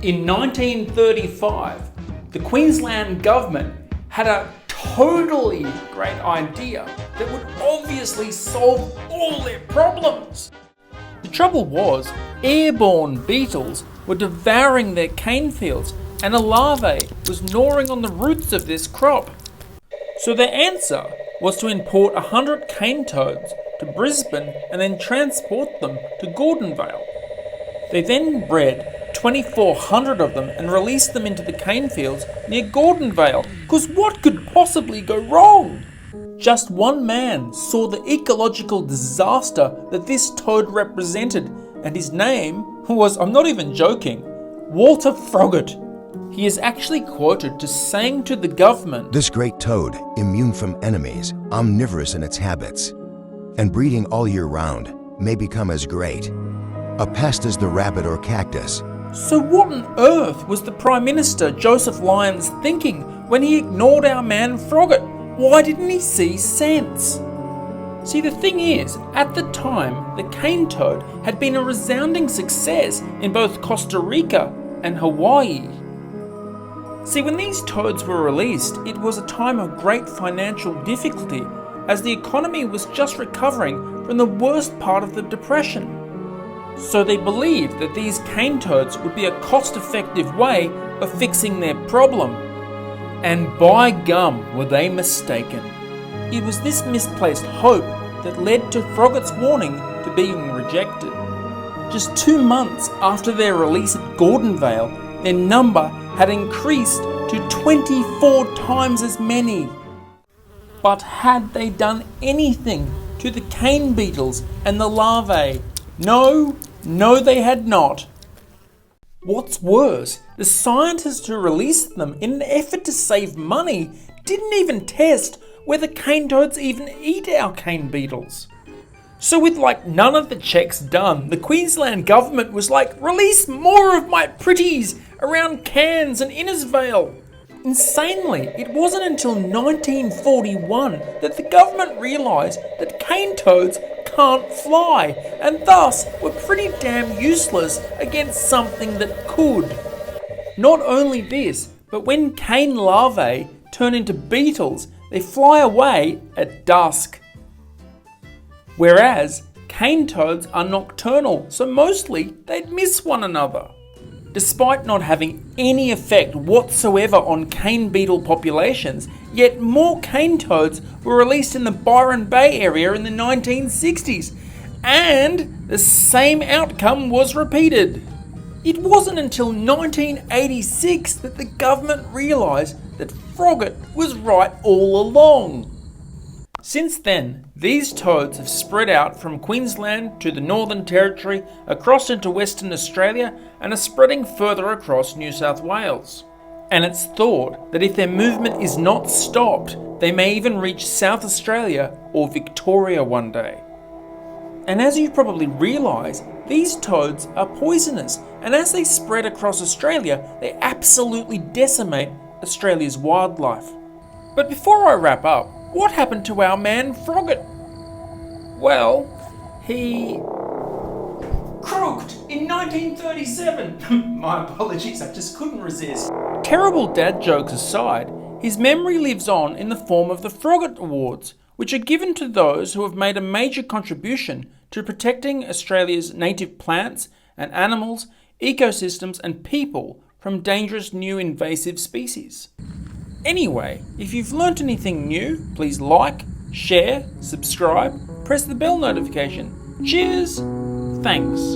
In 1935, the Queensland government had a totally great idea that would obviously solve all their problems. The trouble was, airborne beetles were devouring their cane fields and a larvae was gnawing on the roots of this crop. So their answer was to import 100 cane toads to Brisbane and then transport them to Gordonvale. They then bred 2,400 of them and released them into the cane fields near Gordonvale, because what could possibly go wrong? Just one man saw the ecological disaster that this toad represented, and his name was, I'm not even joking, Walter Froggatt. He is actually quoted to saying to the government, "This great toad, immune from enemies, omnivorous in its habits, and breeding all year round, may become as great a pest as the rabbit or cactus." So what on earth was the Prime Minister Joseph Lyons thinking when he ignored our man Froggatt? Why didn't he see sense? See, the thing is, at the time, the cane toad had been a resounding success in both Costa Rica and Hawaii. See, when these toads were released, it was a time of great financial difficulty, as the economy was just recovering from the worst part of the Depression. So they believed that these cane toads would be a cost-effective way of fixing their problem. And by gum, were they mistaken. It was this misplaced hope that led to Froggatt's warning to being rejected. Just 2 months after their release at Gordonvale, their number had increased to 24 times as many. But had they done anything to the cane beetles and the larvae? No, they had not. What's worse, the scientists who released them in an effort to save money didn't even test whether cane toads even eat our cane beetles. So with none of the checks done, the Queensland government was like, release more of my pretties around Cairns and Innisfail. Insanely, it wasn't until 1941 that the government realised that cane toads can't fly and thus were pretty damn useless against something that could. Not only this, but when cane larvae turn into beetles, they fly away at dusk. Whereas cane toads are nocturnal, so mostly they'd miss one another. Despite not having any effect whatsoever on cane beetle populations, yet more cane toads were released in the Byron Bay area in the 1960s, and the same outcome was repeated. It wasn't until 1986 that the government realised that Froggatt was right all along. Since then, these toads have spread out from Queensland to the Northern Territory, across into Western Australia, and are spreading further across New South Wales. And it's thought that if their movement is not stopped, they may even reach South Australia or Victoria one day. And as you probably realise, these toads are poisonous, and as they spread across Australia, they absolutely decimate Australia's wildlife. But before I wrap up, what happened to our man Froggatt? Well, he croaked in 1937. My apologies, I just couldn't resist. Terrible dad jokes aside, his memory lives on in the form of the Froggatt Awards, which are given to those who have made a major contribution to protecting Australia's native plants and animals, ecosystems and people from dangerous new invasive species. Anyway, if you've learnt anything new, please like, share, subscribe, press the bell notification. Cheers! Thanks.